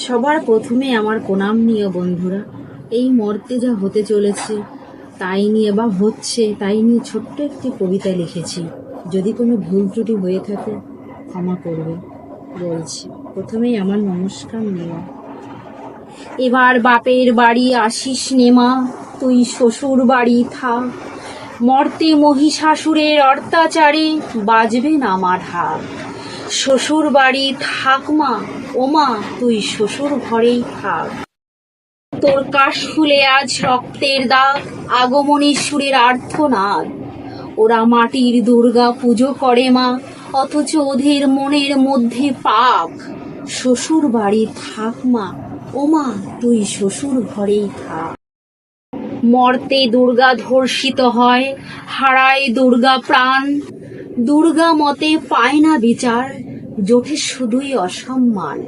সবার প্রথমে আমার প্রণাম নিয়ে বন্ধুরা। এই মর্তে যা হতে চলেছে তাই নিয়ে বা হচ্ছে তাই নিয়ে ছোট্ট একটি কবিতা লিখেছি। যদি কোনো ভুল ত্রুটি হয়ে থাকে ক্ষমা করবে বলছি। প্রথমেই আমার নমস্কার নেওয়া। এবার বাপের বাড়ি আসিস নেমা, তুই শ্বশুর বাড়ি থাক। মর্তে মহিষাসুরের অত্যাচারে বাজবে না মা ঢাক। শ্বশুর বাড়ি থাক মা, ওমা তুই শ্বশুর ঘরেই থাক। তোর কাশফুলে আজ রক্তের দাগ, আগমনী সুরের আর্তনাদ। ওরা মাটির দুর্গা পুজো করে মা, অথচ ওদের মনের মধ্যে পাপ। শ্বশুর বাড়ি থাক মা, ওমা তুই শ্বশুর ঘরেই থাক। মর্তে দুর্গা ধর্ষিত হয়, হারায় দুর্গা প্রাণ। দুর্গা মতে পায় না বিচার, জোটে শুধুই অসম্মান।